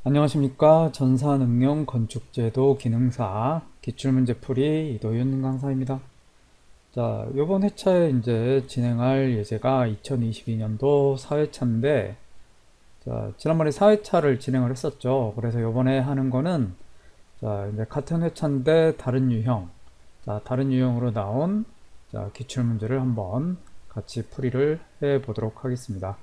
안녕하십니까. 전산응용 건축제도 기능사 기출문제풀이 이도윤 강사입니다. 자, 요번 회차에 이제 진행할 예제가 2022년도 4회차인데, 자, 지난번에 4회차를 진행을 했었죠. 그래서 요번에 하는 거는, 자, 이제 같은 회차인데 다른 유형, 자, 다른 유형으로 나온, 자, 기출문제를 한번 같이 풀이를 해 보도록 하겠습니다.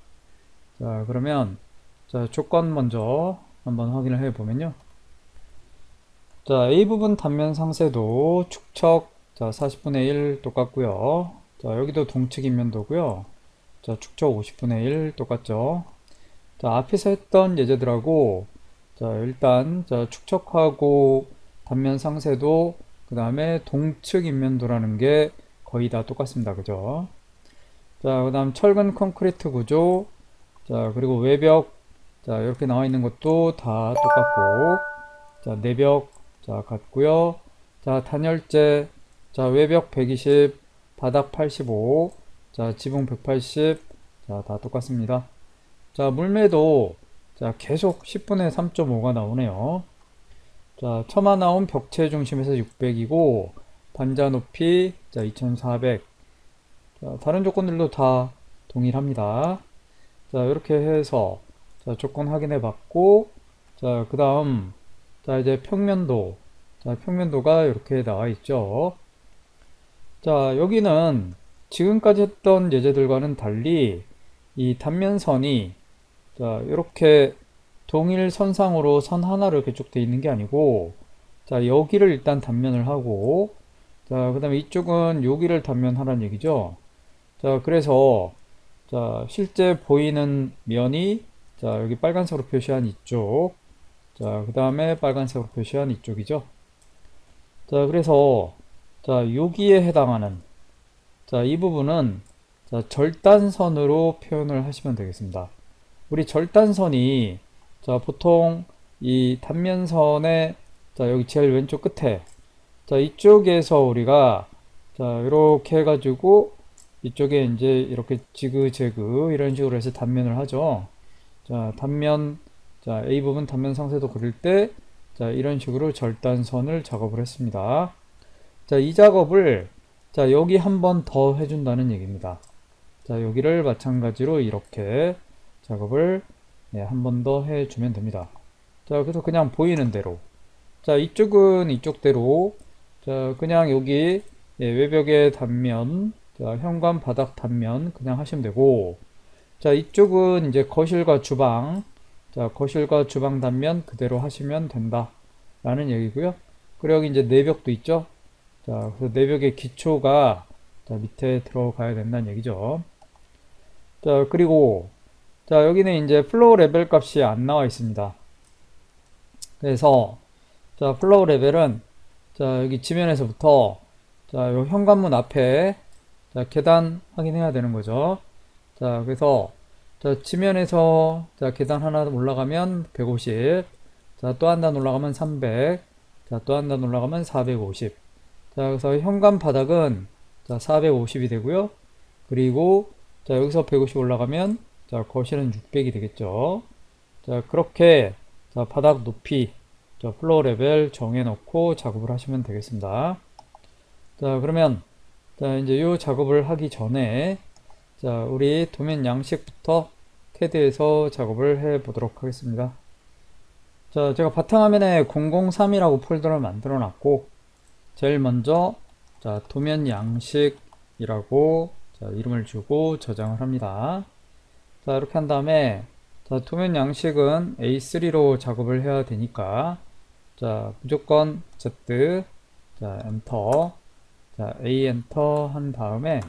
자, 그러면, 자, 조건 먼저 한번 확인을 해 보면요. 자, A 부분 단면 상세도 축척, 자, 40분의 1 똑같고요. 자, 여기도 동측 인면도고요. 자, 축척 50분의 1 똑같죠. 자, 앞에서 했던 예제들하고, 자, 일단, 자, 축척하고 단면 상세도, 그 다음에 동측 인면도라는 게 거의 다 똑같습니다. 그죠? 자, 그 다음 철근 콘크리트 구조, 자, 그리고 외벽, 자, 이렇게 나와 있는 것도 다 똑같고, 자, 내벽, 자, 같고요. 자, 단열재, 자, 외벽 120, 바닥 85, 자, 지붕 180, 자, 다 똑같습니다. 자, 물매도, 자, 계속 10분의 3.5가 나오네요. 자, 처마 나온 벽체 중심에서 600이고, 반자 높이, 자, 2400. 자, 다른 조건들도 다 동일합니다. 자, 이렇게 해서, 자, 조건 확인해 봤고, 자, 그 다음, 자, 이제 평면도. 자, 평면도가 이렇게 나와 있죠. 자, 여기는 지금까지 했던 예제들과는 달리 이 단면선이 자, 이렇게 동일 선상으로 선 하나로 이렇게 쭉 돼 있는 게 아니고 자, 여기를 일단 단면을 하고 자, 그 다음에 이쪽은 여기를 단면하라는 얘기죠. 자, 그래서 자, 실제 보이는 면이 자, 여기 빨간색으로 표시한 이쪽 자, 그 다음에 빨간색으로 표시한 이쪽이죠. 자, 그래서, 자, 여기에 해당하는, 자, 이 부분은, 자, 절단선으로 표현을 하시면 되겠습니다. 우리 절단선이, 자, 보통 이 단면선의, 자, 여기 제일 왼쪽 끝에, 자, 이쪽에서 우리가, 자, 이렇게 해가지고, 이쪽에 이제 이렇게 지그재그 이런 식으로 해서 단면을 하죠. 자, 단면, 자, A 부분 단면 상세도 그릴 때, 자, 이런 식으로 절단선을 작업을 했습니다. 자, 이 작업을, 자, 여기 한 번 더 해준다는 얘기입니다. 자, 여기를 마찬가지로 이렇게 작업을 한 번 더 해주면 됩니다. 자, 그래서 그냥 보이는 대로. 자, 이쪽은 이쪽대로. 자, 그냥 여기 외벽의 단면, 자, 현관 바닥 단면 그냥 하시면 되고, 자, 이쪽은 이제 거실과 주방, 자, 거실과 주방 단면 그대로 하시면 된다. 라는 얘기고요. 그리고 여기 이제 내벽도 있죠. 자, 그래서 내벽의 기초가 자, 밑에 들어가야 된다는 얘기죠. 자, 그리고 자, 여기는 이제 플로우 레벨 값이 안 나와 있습니다. 그래서 자, 플로우 레벨은 자, 여기 지면에서부터 자, 요 현관문 앞에 자, 계단 확인해야 되는 거죠. 자, 그래서 자, 지면에서 자, 계단 하나 올라가면 150. 자, 또 한 단 올라가면 300. 자, 또 한 단 올라가면 450. 자, 그래서 현관 바닥은 자, 450이 되고요. 그리고 자, 여기서 150 올라가면 자, 거실은 600이 되겠죠. 자, 그렇게 자, 바닥 높이 자, 플로어 레벨 정해 놓고 작업을 하시면 되겠습니다. 자, 그러면 자, 이제 이 작업을 하기 전에 자, 우리 도면 양식부터 캐드에서 작업을 해 보도록 하겠습니다. 자, 제가 바탕화면에 003이라고 폴더를 만들어 놨고, 제일 먼저, 자, 도면 양식이라고, 자, 이름을 주고 저장을 합니다. 자, 이렇게 한 다음에, 자, 도면 양식은 A3로 작업을 해야 되니까, 자, 무조건 Z, 자, 엔터, 자, A 엔터 한 다음에,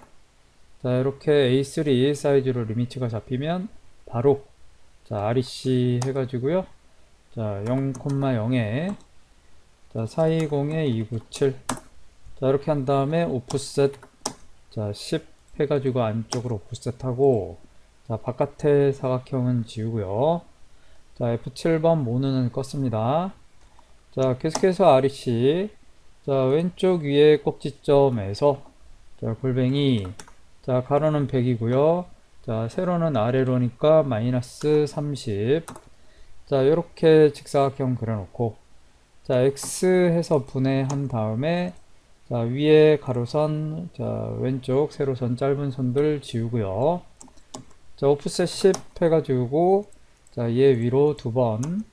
자, 이렇게 A3 사이즈로 리미트가 잡히면 바로 자, REC 해가지고요. 자, 0,0에 자, 420에 297. 자, 이렇게 한 다음에 오프셋 자, 10 해가지고 안쪽으로 오프셋하고 자, 바깥에 사각형은 지우고요. 자, F7번 모누는 껐습니다. 자, 계속해서 REC 자, 왼쪽 위에 꼭지점에서 자, 골뱅이 자, 가로는 100이고요. 자, 세로는 아래로니까 마이너스 30. 자, 이렇게 직사각형 그려놓고, 자, X 해서 분해한 다음에, 자, 위에 가로선, 자, 왼쪽 세로선 짧은 선들 지우고요. 자, 오프셋 10 해가지고, 자, 얘 위로 두 번,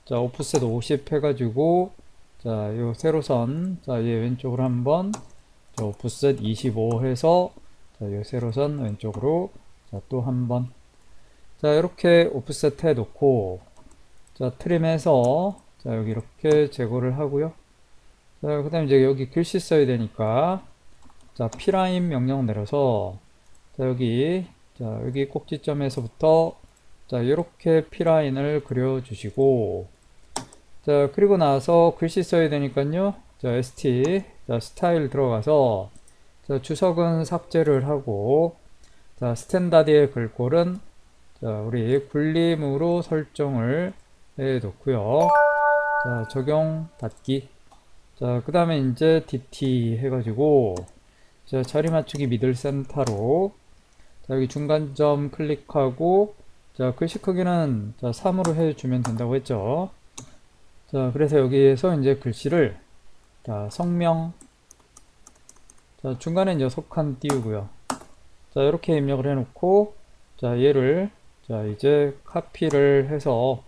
자, 오프셋 50 해가지고, 자, 요 세로선, 자, 얘 왼쪽으로 한 번, 자, 오프셋 25 해서, 자, 요 세로선 왼쪽으로, 자, 또 한 번. 자, 이렇게 오프셋 해 놓고, 자, 트림해서, 자, 여기 이렇게 제거를 하고요. 자, 그 다음에 이제 여기 글씨 써야 되니까, 자, P라인 명령 내려서, 자, 여기 꼭지점에서부터, 자, 이렇게 P라인을 그려주시고, 자, 그리고 나서 글씨 써야 되니까요. 자, ST, 자, 스타일 들어가서, 자, 주석은 삭제를 하고, 자, 스탠다드의 글꼴은, 자, 우리 굴림으로 설정을 해 놓고요. 자, 적용 닫기. 자, 그 다음에 이제 DT 해가지고, 자, 자리 맞추기 미들 센터로, 자, 여기 중간점 클릭하고, 자, 글씨 크기는, 자, 3으로 해주면 된다고 했죠. 자, 그래서 여기에서 이제 글씨를, 자, 성명, 자, 중간에 이제 속한 띄우고요. 자, 이렇게 입력을 해놓고, 자, 얘를, 자, 이제 카피를 해서,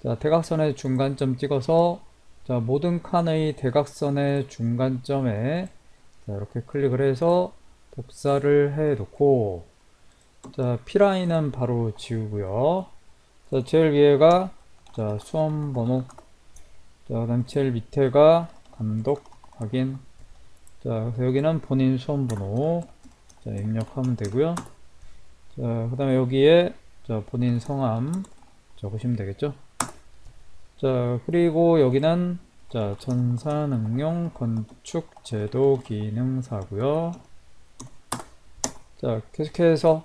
자, 대각선의 중간점 찍어서, 자, 모든 칸의 대각선의 중간점에, 자, 이렇게 클릭을 해서 복사를 해 놓고, 자, P라인은 바로 지우고요. 자, 제일 위에가, 자, 수험 번호, 자, 그 다음 제일 밑에가 감독 확인, 자, 그래서 여기는 본인 수험 번호, 자, 입력하면 되고요. 자, 그 다음에 여기에, 자, 본인 성함 적으시면 되겠죠. 자, 그리고 여기는, 자, 전산응용 건축 제도 기능사고요. 자, 계속해서,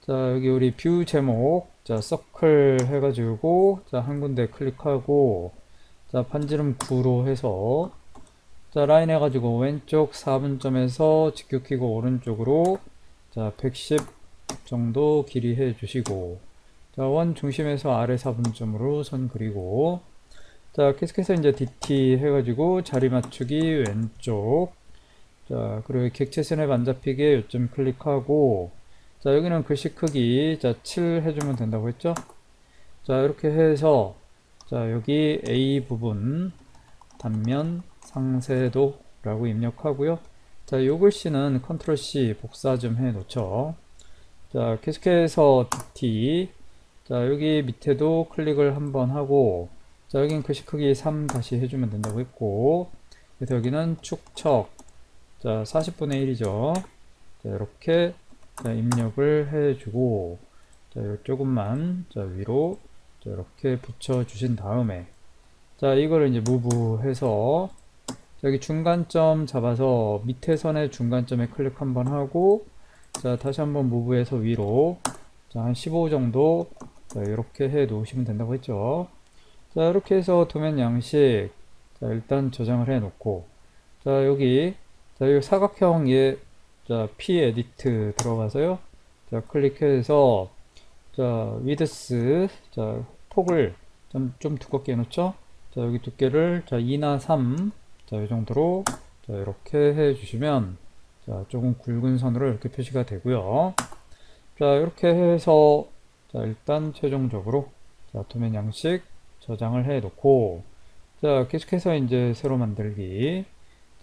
자, 여기 우리 뷰 제목, 자, 서클 해가지고, 자, 한 군데 클릭하고, 자, 반지름 9로 해서, 자, 라인 해가지고 왼쪽 4분점에서 직격키고 오른쪽으로, 자, 110 정도 길이 해주시고, 자, 원 중심에서 아래 4분점으로 선 그리고, 자, 계속해서 이제 DT 해가지고 자리 맞추기 왼쪽, 자, 그리고 객체선에 안 잡히게 요점 클릭하고, 자, 여기는 글씨 크기, 자, 7 해주면 된다고 했죠? 자, 이렇게 해서, 자, 여기 A 부분, 단면, 상세도 라고 입력하고요. 자, 요 글씨는 컨트롤 C 복사 좀 해 놓죠. 자, 계속해서 DT, 자, 여기 밑에도 클릭을 한번 하고, 자, 여긴 글씨 크기 3 다시 해주면 된다고 했고, 그래서 여기는 축척, 자, 40분의 1이죠. 자, 이렇게, 자, 입력을 해주고, 자, 요 조금만, 자, 위로, 자, 이렇게 붙여주신 다음에, 자, 이거를 이제 무브해서, 여기 중간점 잡아서 밑에 선의 중간점에 클릭 한번 하고, 자, 다시 한번 무브해서 위로, 자, 한 15 정도, 자, 이렇게 해 놓으시면 된다고 했죠. 자, 이렇게 해서 도면 양식, 자, 일단 저장을 해 놓고, 자, 여기, 자, 이 사각형 예, 자, P 에디트 들어가서요. 자, 클릭해서, 자, 위드스, 자, 폭을 좀 두껍게 해놓죠. 자, 여기 두께를, 자, 2나 3, 자, 이 정도로, 자, 이렇게 해 주시면, 자, 조금 굵은 선으로 이렇게 표시가 되고요. 자, 이렇게 해서, 자, 일단 최종적으로, 자, 도면 양식 저장을 해 놓고, 자, 계속해서 이제 새로 만들기,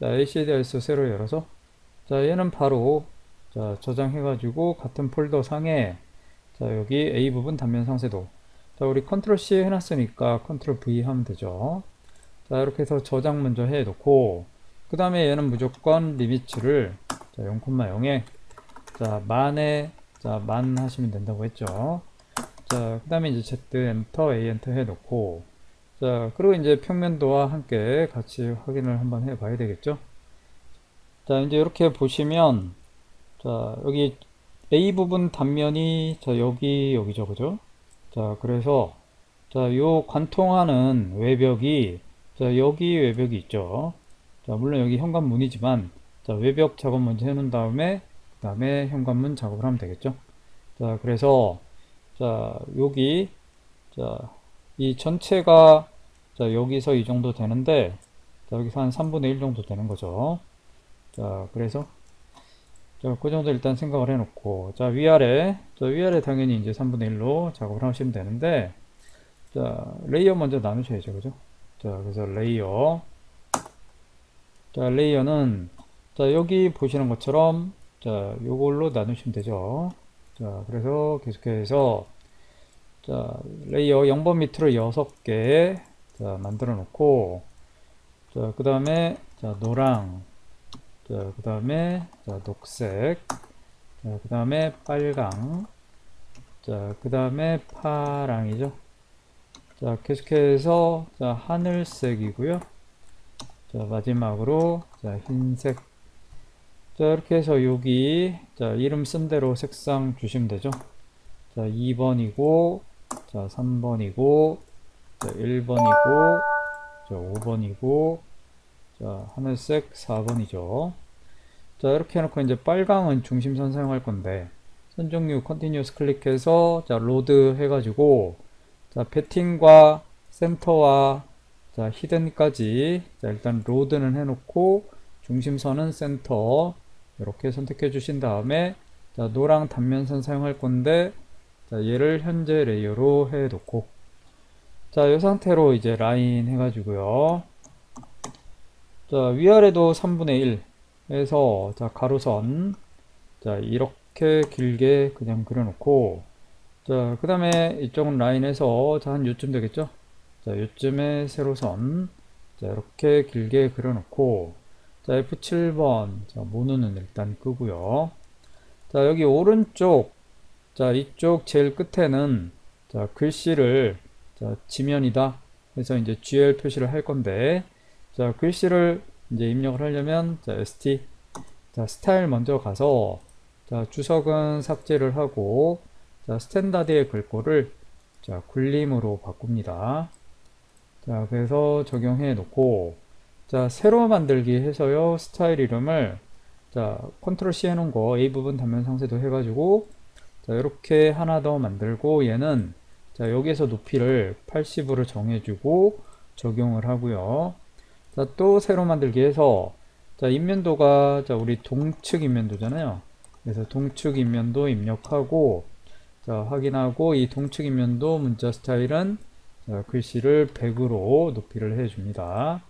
자, ACDS 새로 열어서, 자, 얘는 바로, 자, 저장해 가지고 같은 폴더 상에, 자, 여기 A 부분 단면 상세도, 자, 우리 컨트롤 C 해놨으니까 컨트롤 V 하면 되죠. 자, 이렇게 해서 저장 먼저 해 놓고, 그 다음에 얘는 무조건 리미츠를, 자, 0,0에, 자, 만에, 자, 만 하시면 된다고 했죠. 자, 그 다음에 이제 Z 엔터, A 엔터 해 놓고, 자, 그리고 이제 평면도와 함께 같이 확인을 한번 해 봐야 되겠죠. 자, 이제 이렇게 보시면, 자, 여기 A 부분 단면이, 자, 여기죠, 그죠? 자, 그래서, 자, 요 관통하는 외벽이, 자, 여기 외벽이 있죠. 자, 물론 여기 현관문이지만, 자, 외벽 작업 먼저 해놓은 다음에, 그 다음에 현관문 작업을 하면 되겠죠. 자, 그래서, 자, 여기, 자, 이 전체가 자, 여기서 이 정도 되는데, 자, 여기서 한 3분의 1 정도 되는 거죠. 자, 그래서, 자, 그 정도 일단 생각을 해놓고, 자, 위아래 당연히 이제 3분의 1로 작업을 하시면 되는데, 자, 레이어 먼저 나누셔야죠. 그죠? 자, 그래서 레이어. 자, 레이어는, 자, 여기 보시는 것처럼, 자, 요걸로 나누시면 되죠. 자, 그래서 계속해서, 자, 레이어 0번 밑으로 6개, 자, 만들어 놓고, 자, 그 다음에, 자, 노랑, 자, 그 다음에, 자, 녹색, 자, 그 다음에 빨강, 자, 그 다음에 파랑이죠. 자, 계속해서, 자, 하늘색이고요. 자, 마지막으로, 자, 흰색. 자, 이렇게 해서 여기, 자, 이름 쓴 대로 색상 주시면 되죠. 자, 2번이고, 자, 3번이고, 자, 1번이고, 자, 5번이고, 자, 하늘색 4번이죠. 자, 이렇게 해놓고 이제 빨강은 중심선 사용할 건데, 선종류 컨티뉴어스 클릭해서, 자, 로드 해가지고, 자, 배팅과 센터와 자, 히든까지, 자, 일단 로드는 해놓고, 중심선은 센터, 이렇게 선택해 주신 다음에, 자, 노랑 단면선 사용할 건데, 자, 얘를 현재 레이어로 해 놓고, 자, 이 상태로 이제 라인 해가지고요. 자, 위아래도 3분의 1 해서, 자, 가로선, 자, 이렇게 길게 그냥 그려놓고, 자, 그 다음에 이쪽은 라인에서, 자, 한 요쯤 되겠죠? 자, 요쯤에 세로선, 자, 이렇게 길게 그려놓고, 자, F7번, 자, 모노는 일단 끄고요. 자, 여기 오른쪽, 자, 이쪽 제일 끝에는, 자, 글씨를, 자, 지면이다 해서 이제 GL 표시를 할 건데, 자, 글씨를 이제 입력을 하려면, 자, ST, 자, 스타일 먼저 가서, 자, 주석은 삭제를 하고, 자, 스탠다드의 글꼴을, 자, 굴림으로 바꿉니다. 자, 그래서 적용해 놓고, 자, 새로 만들기 해서요, 스타일 이름을, 자, 컨트롤 C 해놓은 거, A 부분 단면 상세도 해가지고, 자, 이렇게 하나 더 만들고, 얘는, 자, 여기에서 높이를 80으로 정해주고, 적용을 하고요. 자, 또 새로 만들기 해서, 자, 인면도가, 자, 우리 동측 인면도잖아요. 그래서 동측 인면도 입력하고, 자, 확인하고, 이 동측 인면도 문자 스타일은, 자, 글씨를 100으로 높이를 해줍니다.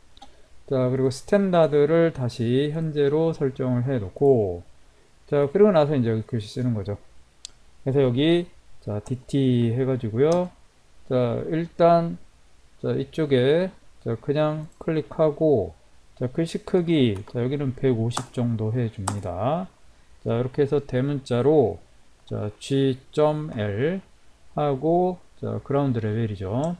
자, 그리고 스탠다드를 다시 현재로 설정을 해 놓고, 자, 그리고 나서 이제 여기 글씨 쓰는 거죠. 그래서 여기, 자, DT 해가지고요. 자, 일단, 자, 이쪽에, 자, 그냥 클릭하고, 자, 글씨 크기, 자, 여기는 150 정도 해줍니다. 자, 이렇게 해서 대문자로, 자, G.L 하고, 자, 그라운드 레벨이죠.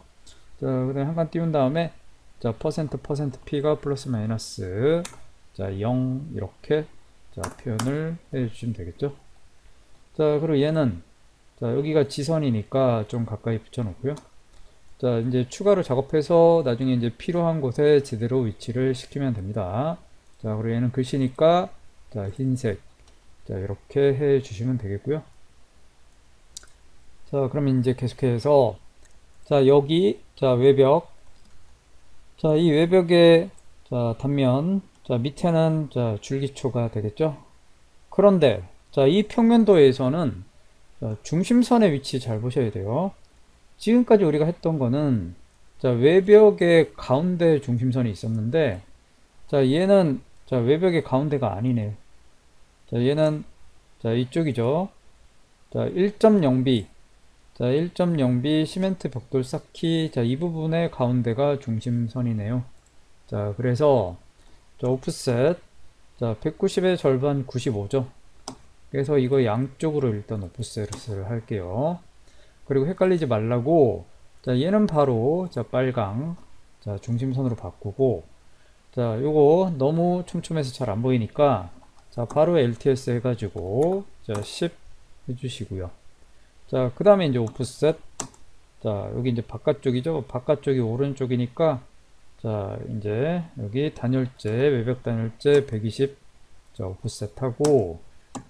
자, 그 다음에 한 칸 띄운 다음에, 자, %P가 플러스 마이너스, 자, 0, 이렇게, 자, 표현을 해주시면 되겠죠. 자, 그리고 얘는, 자, 여기가 지선이니까 좀 가까이 붙여놓고요. 자, 이제 추가로 작업해서 나중에 이제 필요한 곳에 제대로 위치를 시키면 됩니다. 자, 그리고 얘는 글씨니까, 자, 흰색. 자, 이렇게 해 주시면 되겠고요. 자, 그러면 이제 계속해서, 자, 여기, 자, 외벽. 자, 이 외벽의, 자, 단면. 자, 밑에는, 자, 줄기초가 되겠죠? 그런데, 자, 이 평면도에서는, 자, 중심선의 위치 잘 보셔야 돼요. 지금까지 우리가 했던 거는, 자, 외벽의 가운데 중심선이 있었는데, 자, 얘는, 자, 외벽의 가운데가 아니네요. 자, 얘는, 자, 이쪽이죠. 자, 1.0B. 자, 1.0B 시멘트 벽돌 쌓기. 자, 이 부분의 가운데가 중심선이네요. 자, 그래서, 자, 오프셋. 자, 190의 절반 95죠. 그래서 이거 양쪽으로 일단 오프셋을 할게요. 그리고 헷갈리지 말라고, 자, 얘는 바로, 자, 빨강. 자, 중심선으로 바꾸고, 자, 요거 너무 촘촘해서 잘 안 보이니까, 자, 바로 LTS 해가지고, 자, 10 해주시고요. 자, 그 다음에 이제 오프셋. 자, 여기 이제 바깥쪽이죠. 바깥쪽이 오른쪽이니까, 자, 이제 여기 단열재, 외벽 단열재 120. 자, 오프셋 하고,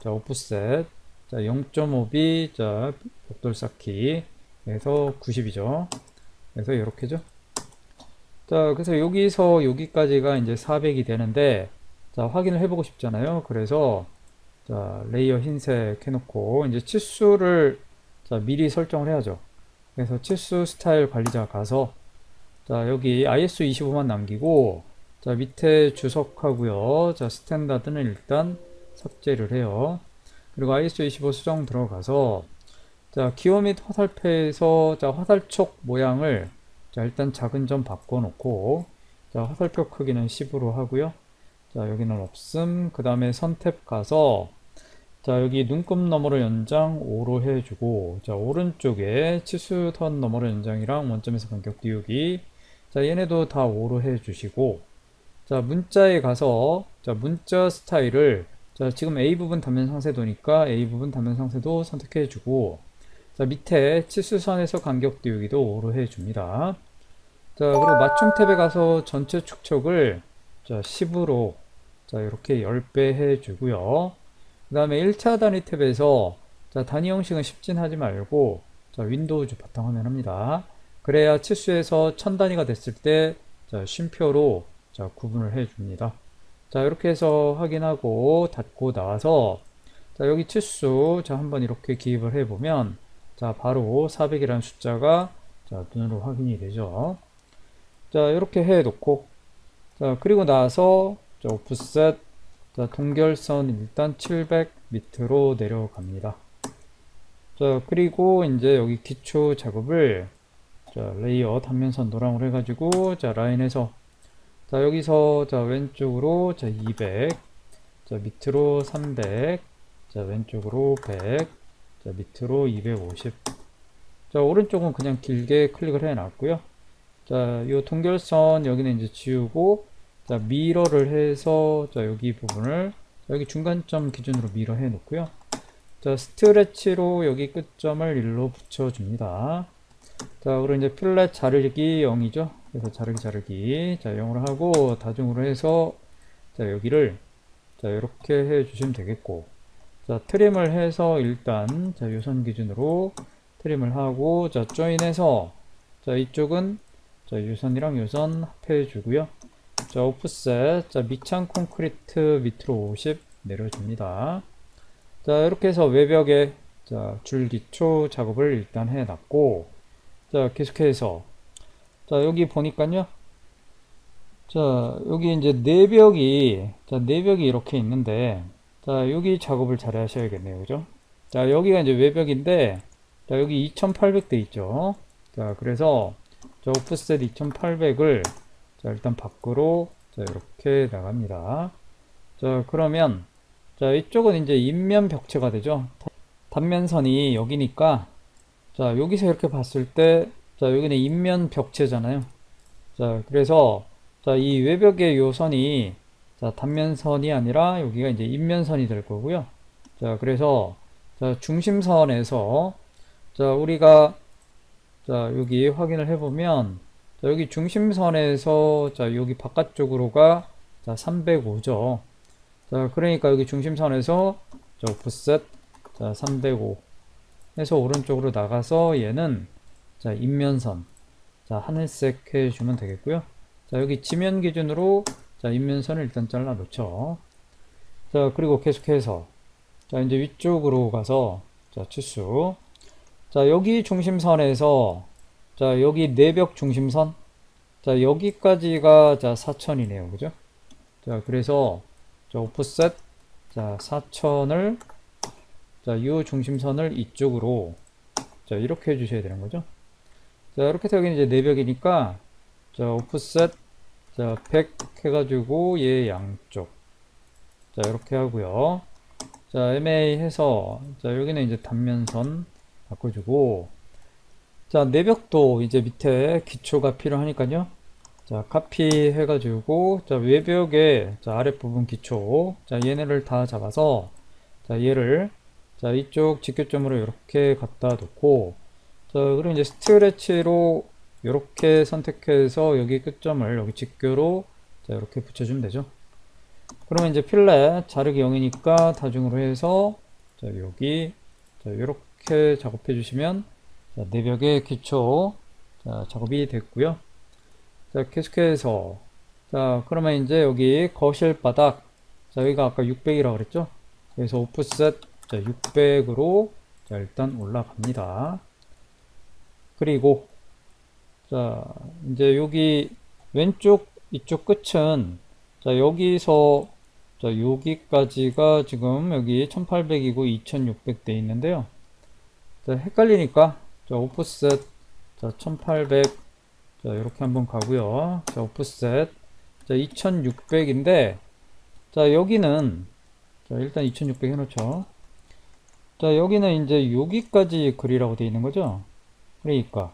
자, 오프셋. 자, 0.5B. 자, 벽돌 쌓기. 해서 90이죠. 그래서 이렇게죠. 자, 그래서 여기서 여기까지가 이제 400이 되는데, 자, 확인을 해보고 싶잖아요. 그래서, 자, 레이어 흰색 해놓고, 이제 치수를, 자, 미리 설정을 해야죠. 그래서 치수 스타일 관리자 가서, 자, 여기 ISO25만 남기고, 자, 밑에 주석하고요. 자, 스탠다드는 일단 삭제를 해요. 그리고 ISO25 수정 들어가서, 자, 기호 및 화살표에서, 자, 화살촉 모양을, 자, 일단 작은 점 바꿔놓고, 자, 화살표 크기는 10으로 하고요. 자, 여기는 없음. 그 다음에 선택 가서, 자, 여기 눈금 너머로 연장 5로 해주고, 자, 오른쪽에 치수선 너머로 연장이랑 원점에서 간격 띄우기. 자, 얘네도 다 5로 해주시고, 자, 문자에 가서, 자, 문자 스타일을, 자, 지금 A 부분 단면 상세도니까 A 부분 단면 상세도 선택해주고, 자, 밑에 치수선에서 간격 띄우기도 5로 해줍니다. 자, 그리고 맞춤 탭에 가서 전체 축척을, 자, 10으로, 자, 이렇게 10배 해주고요. 그 다음에 1차 단위 탭에서, 자, 단위 형식은 10진 하지 말고, 자, 윈도우즈 바탕화면 합니다. 그래야 치수에서 1000단위가 됐을 때, 자, 쉼표로, 자, 구분을 해줍니다. 자, 이렇게 해서 확인하고 닫고 나와서, 자, 여기 치수, 자, 한번 이렇게 기입을 해보면, 자, 바로 400이라는 숫자가, 자, 눈으로 확인이 되죠. 자, 이렇게 해 놓고, 자, 그리고 나서, 자, 오프셋, 자, 동결선 일단 700 밑으로 내려갑니다. 자, 그리고 이제 여기 기초 작업을, 자, 레이어 단면선 노랑으로 해가지고, 자, 라인에서, 자, 여기서, 자, 왼쪽으로, 자, 200, 자, 밑으로 300, 자, 왼쪽으로 100, 자, 밑으로 250. 자, 오른쪽은 그냥 길게 클릭을 해 놨고요. 자, 요 동결선 여기는 이제 지우고, 자, 미러를 해서, 자, 여기 부분을, 자, 여기 중간점 기준으로 미러 해 놓고요. 자, 스트레치로 여기 끝점을 1로 붙여줍니다. 자, 그리고 이제 필렛 자르기 0이죠. 그래서 자르기. 자, 0으로 하고, 다중으로 해서, 자, 여기를, 자, 이렇게 해 주시면 되겠고, 자, 트림을 해서 일단, 자, 요선 기준으로 트림을 하고, 자, 조인해서, 자, 이쪽은, 자, 요선이랑 요선 합해 주고요. 자, 오프셋, 자, 밑창 콘크리트 밑으로 50 내려줍니다. 자, 이렇게 해서 외벽에, 자, 줄기초 작업을 일단 해 놨고, 자, 계속해서, 자, 여기 보니까요. 자, 여기 이제 내벽이, 자, 내벽이 이렇게 있는데, 자, 여기 작업을 잘 하셔야겠네요. 그죠? 자, 여기가 이제 외벽인데, 자, 여기 2800 돼 있죠. 자, 그래서, 자, 오프셋 2800을, 자, 일단 밖으로, 자, 이렇게 나갑니다. 자, 그러면, 자, 이쪽은 이제 인면 벽체가 되죠. 단면선이 여기니까, 자, 여기서 이렇게 봤을 때, 자, 여기는 인면 벽체잖아요. 자, 그래서, 자, 이 외벽의 요 선이, 자, 단면선이 아니라 여기가 이제 인면선이 될 거고요. 자, 그래서, 자, 중심선에서, 자, 우리가, 자, 여기 확인을 해보면, 자, 여기 중심선에서, 자, 여기 바깥쪽으로가, 자, 305죠. 자, 그러니까 여기 중심선에서, 자, 오프셋, 자, 305 해서 오른쪽으로 나가서 얘는, 자, 인면선, 자, 하늘색 해주면 되겠고요. 자, 여기 지면 기준으로, 자, 인면선을 일단 잘라 놓죠. 자, 그리고 계속해서, 자, 이제 위쪽으로 가서, 자, 치수. 자, 여기 중심선에서, 자, 여기 내벽 중심선. 자, 여기까지가, 자, 4000이네요. 그죠? 자, 그래서, 자, 오프셋, 자, 4000을, 자, 요 중심선을 이쪽으로, 자, 이렇게 해주셔야 되는 거죠. 자, 이렇게 해서 여기 이제 내벽이니까, 자, 오프셋, 자, 100 해가지고, 얘 양쪽. 자, 이렇게 하고요. 자, MA 해서, 자, 여기는 이제 단면선 바꿔주고, 자, 내벽도 이제 밑에 기초가 필요하니까요. 자, 카피 해가지고, 자, 외벽에, 자, 아랫부분 기초. 자, 얘네를 다 잡아서, 자, 얘를, 자, 이쪽 직교점으로 이렇게 갖다 놓고, 자, 그리고 이제 스트레치로 이렇게 선택해서 여기 끝점을 여기 직교로, 자, 이렇게 붙여주면 되죠. 그러면 이제 필렛 자르기 0이니까 다중으로 해서, 자, 여기, 자, 이렇게 작업해 주시면, 자, 내벽의 기초, 자, 작업이 됐고요. 자, 계속해서, 자, 그러면 이제 여기 거실 바닥, 자, 여기가 아까 600이라고 그랬죠? 그래서 오프셋, 자, 600으로, 자, 일단 올라갑니다. 그리고, 자, 이제 여기 왼쪽, 이쪽 끝은, 자, 여기서, 자, 여기까지가 지금 여기 1800이고 2600 돼 있는데요. 자, 헷갈리니까, 자, 오프셋, 자, 1800, 자, 이렇게 한번 가고요. 자, 오프셋, 자, 2600인데, 자, 여기는, 자, 일단 2600 해놓죠. 자, 여기는 이제 여기까지 그리라고 되어 있는 거죠. 그러니까,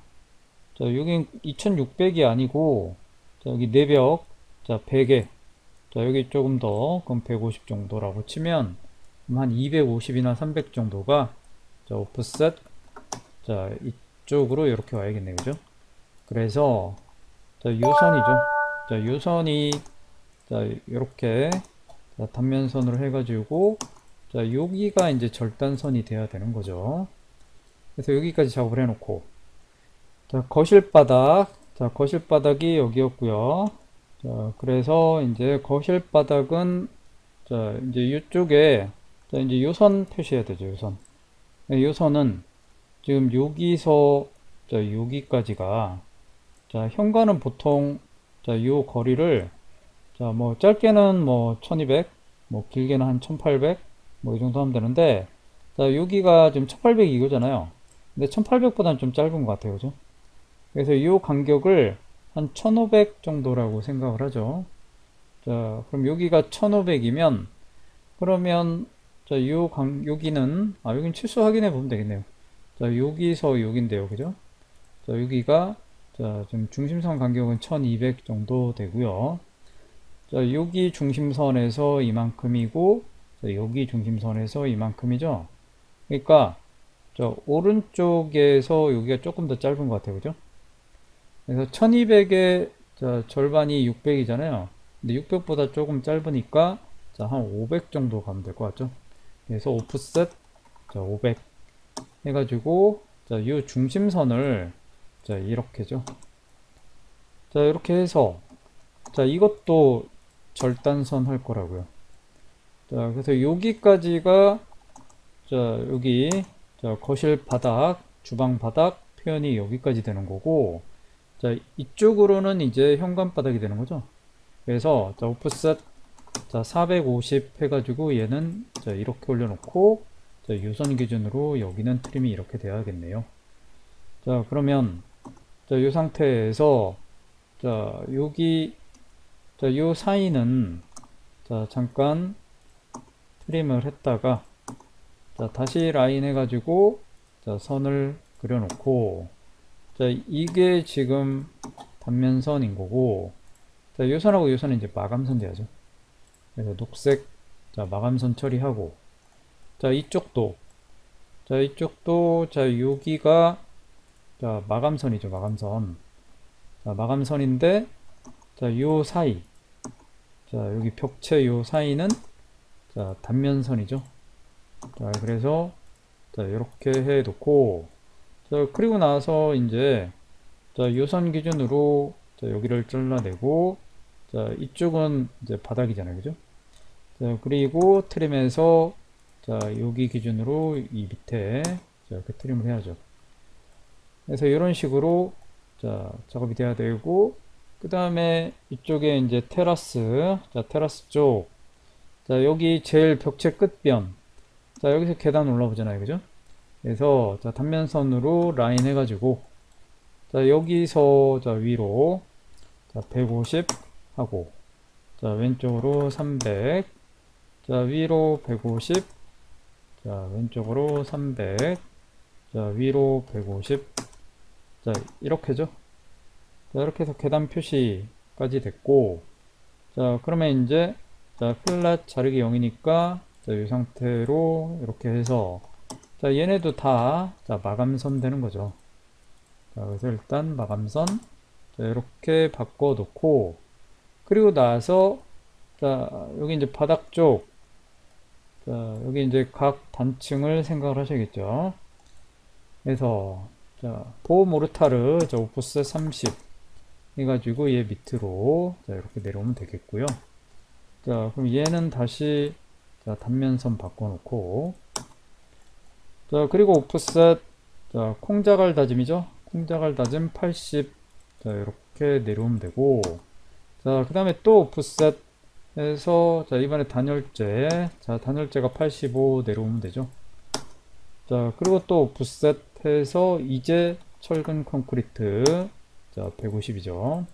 자, 여긴 2600이 아니고, 자, 여기 내벽, 자, 100에, 자, 여기 조금 더, 그럼 150 정도라고 치면, 그럼 한 250이나 300 정도가, 자, 오프셋, 자, 이쪽으로 이렇게 와야겠네요. 그죠? 그래서, 자, 요선이죠. 자, 요선이, 자, 이렇게, 자, 단면선으로 해가지고, 자, 여기가 이제 절단선이 돼야 되는 거죠. 그래서 여기까지 작업을 해놓고, 자, 거실 바닥, 자, 거실 바닥이 여기였고요. 자, 그래서 이제 거실 바닥은, 자, 이제 이쪽에, 자, 이제 요선 표시해야 되죠, 요선. 요선은 지금 여기서, 자, 여기까지가, 자, 현관은 보통, 자, 요 거리를, 자, 뭐, 짧게는 뭐, 1200, 뭐, 길게는 한 1800, 뭐, 이 정도 하면 되는데, 자, 여기가 지금 1800이 이거잖아요. 근데 1800보다는 좀 짧은 것 같아요. 그죠? 그래서 이 간격을 한 1500 정도라고 생각을 하죠. 자, 그럼 여기가 1500이면, 그러면, 자, 여기는, 여긴 치수 확인해 보면 되겠네요. 자, 여기서 여긴데요. 그죠? 자, 여기가, 자, 지금 중심선 간격은 1200 정도 되고요. 자, 여기 중심선에서 이만큼이고, 자, 여기 중심선에서 이만큼이죠. 그러니까, 저 오른쪽에서 여기가 조금 더 짧은 것 같아요. 그죠? 그래서 1200의 절반이 600이잖아요. 근데 600보다 조금 짧으니까, 자, 한 500 정도 가면 될 것 같죠? 그래서 오프셋, 자, 500 해가지고, 자, 이 중심선을, 자, 이렇게죠. 자, 이렇게 해서, 자, 이것도 절단선 할 거라고요. 자, 그래서 여기까지가, 자, 여기, 자, 거실 바닥, 주방 바닥 표현이 여기까지 되는 거고, 자, 이쪽으로는 이제 현관 바닥이 되는 거죠. 그래서, 자, 오프셋, 자, 450 해가지고 얘는, 자, 이렇게 올려놓고, 자, 유선 기준으로 여기는 트림이 이렇게 돼야겠네요. 자, 그러면, 자, 이 상태에서, 자, 여기, 자, 요 사이는, 자, 잠깐 트림을 했다가, 자, 다시 라인 해가지고, 자, 선을 그려놓고, 자, 이게 지금 단면선인 거고, 자, 요 선하고 요 선은 이제 마감선 돼야죠. 그래서 녹색, 자, 마감선 처리하고, 자, 이쪽도, 자, 여기가, 자, 마감선이죠, 마감선. 자, 마감선인데, 자, 요 사이, 자, 여기 벽체 요 사이는, 자, 단면선이죠. 자, 그래서, 자, 이렇게 해 놓고, 자, 그리고 나서 이제, 자, 요선 기준으로, 자, 여기를 잘라내고, 자, 이쪽은 이제 바닥이잖아요. 그죠? 자, 그리고 트림에서, 자, 여기 기준으로 이 밑에, 자, 이렇게 트림을 해야죠. 그래서 이런 식으로, 자, 작업이 돼야 되고, 그 다음에 이쪽에 이제 테라스, 자, 테라스 쪽, 자, 여기 제일 벽체 끝변, 자, 여기서 계단 올라오잖아요. 그죠? 그래서, 자, 단면선으로 라인 해가지고, 자, 여기서, 자, 위로, 자, 150 하고, 자, 왼쪽으로 300, 자, 위로 150, 자, 왼쪽으로 300, 자, 위로 150, 자, 이렇게죠. 자, 이렇게 해서 계단 표시까지 됐고, 자, 그러면 이제, 자, 플랫 자르기 0이니까, 자, 이 상태로 이렇게 해서, 자, 얘네도 다, 자, 마감선 되는 거죠. 자, 그래서 일단 마감선, 자, 이렇게 바꿔 놓고, 그리고 나서, 자, 여기 이제 바닥 쪽, 자, 여기 이제 각 단층을 생각을 하셔야겠죠. 그래서, 자, 자, 보호 모르타르, 자, 오프셋 30 해가지고 얘 밑으로, 자, 이렇게 내려오면 되겠고요. 자, 그럼 얘는 다시, 자, 단면선 바꿔놓고, 자, 그리고 오프셋, 자, 콩자갈 다짐이죠? 콩자갈 다짐 80, 자, 이렇게 내려오면 되고, 자, 그 다음에 또 오프셋 해서, 자, 이번에 단열재, 자, 단열재가 85 내려오면 되죠. 자, 그리고 또 오프셋 해서 이제 철근 콘크리트, 자, 150이죠.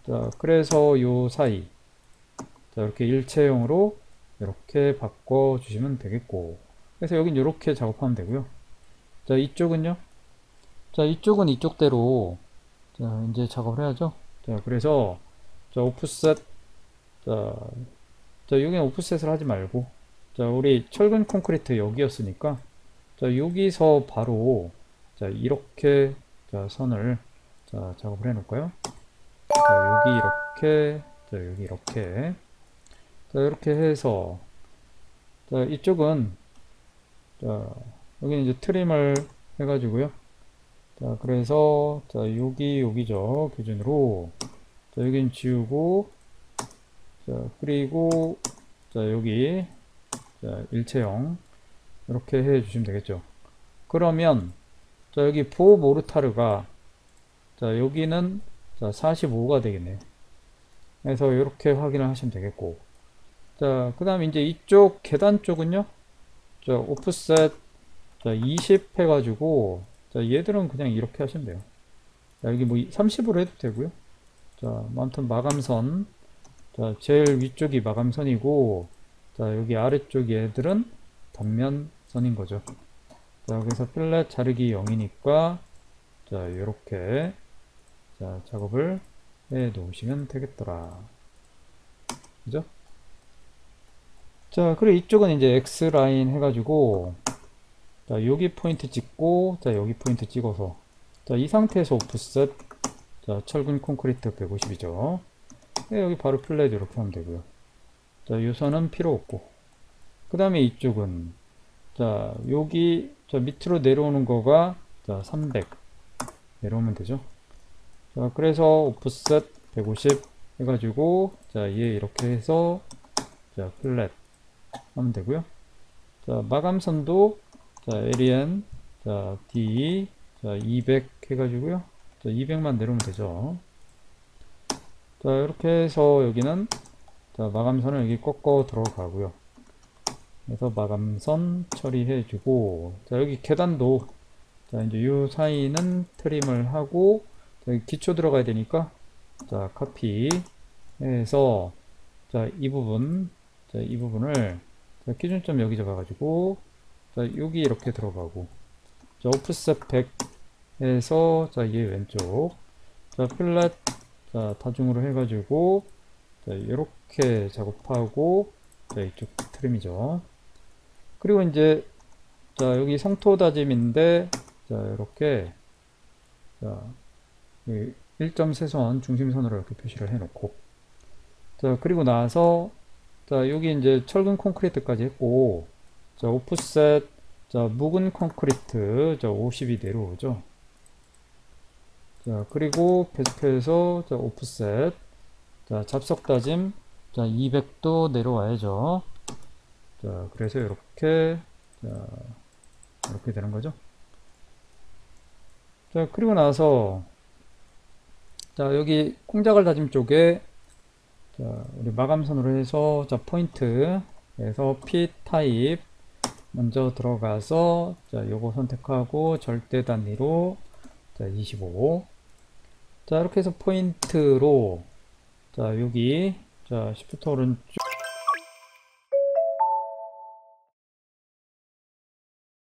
자, 그래서 요 사이, 자, 이렇게 일체형으로 이렇게 바꿔 주시면 되겠고, 그래서 여긴 이렇게 작업하면 되고요. 자, 이쪽은요? 자, 이쪽은 이쪽대로, 자, 이제 작업을 해야죠. 자, 그래서, 자, 오프셋, 자, 자, 여기는 오프셋을 하지 말고, 자, 우리 철근 콘크리트 여기였으니까, 자, 여기서 바로, 자, 이렇게, 자, 선을, 자, 작업을 해 놓을까요? 자, 여기 이렇게, 자, 여기 이렇게, 자, 이렇게 해서, 자, 이쪽은, 자, 여기는 이제 트림을 해가지고요. 자, 그래서, 자, 여기죠. 기준으로. 자, 여긴 지우고, 자, 그리고, 자, 여기, 자, 일체형. 이렇게 해 주시면 되겠죠. 그러면, 자, 여기 보호 모르타르가, 자, 여기는, 자, 45가 되겠네요. 그래서 이렇게 확인을 하시면 되겠고. 자, 그 다음에 이제 이쪽 계단 쪽은요. 자, 오프셋, 자, 20 해가지고, 자, 얘들은 그냥 이렇게 하시면 돼요. 자, 여기 뭐 30으로 해도 되고요. 자, 뭐 아무튼 마감선. 자, 제일 위쪽이 마감선이고, 자, 여기 아래쪽 얘들은 단면선인 거죠. 자, 그래서 필렛 자르기 0이니까, 자, 요렇게, 자, 작업을 해 놓으시면 되겠더라. 그죠? 자, 그리고 이쪽은 이제 X라인 해가지고, 자, 여기 포인트 찍고, 자, 여기 포인트 찍어서, 자, 이 상태에서 오프셋, 자, 철근 콘크리트 150이죠. 네, 여기 바로 플랫 이렇게 하면 되고요. 자, 요 선은 필요 없고. 그 다음에 이쪽은, 자, 여기, 자, 밑으로 내려오는 거가, 자, 300 내려오면 되죠. 자, 그래서 오프셋 150 해가지고, 자, 얘 이렇게 해서, 자, 플랫 하면 되고요. 자, 마감선도, 자, LEN, 자, D, 자, 200 해가지고요. 자, 200만 내려오면 되죠. 자, 이렇게 해서 여기는, 자, 마감선을 여기 꺾어 들어가고요. 그래서 마감선 처리해주고, 자, 여기 계단도, 자, 이제 이 사이는 트림을 하고, 자, 여기 기초 들어가야 되니까, 자, 카피 해서, 자, 이 부분, 자, 이 부분을, 자, 기준점 여기 잡아가지고, 자, 여기 이렇게 들어가고, 자, 오프셋 100 해서, 자, 얘 왼쪽, 자, 필렛, 자, 다중으로 해가지고, 자, 이렇게 작업하고, 자, 이쪽 트림이죠. 그리고 이제, 자, 여기 성토 다짐인데, 자, 이렇게, 자, 1.3선 중심선으로 이렇게 표시를 해 놓고, 자, 그리고 나서, 자, 여기 이제 철근 콘크리트까지 했고, 자, 오프셋, 자, 묵은 콘크리트, 자, 50이 내려오죠. 자, 그리고 계속해서, 자, 오프셋, 자, 잡석 다짐, 자, 200도 내려와야죠. 자, 그래서 이렇게, 자, 이렇게 되는 거죠. 자, 그리고 나서, 자, 여기 콩자갈 다짐 쪽에, 자, 우리 마감선으로 해서, 자, 포인트, 그래서 P 타입, 먼저 들어가서, 자, 요거 선택하고, 절대 단위로, 자, 25. 자, 이렇게 해서 포인트로, 자, 여기, 자, 시프트 오른쪽,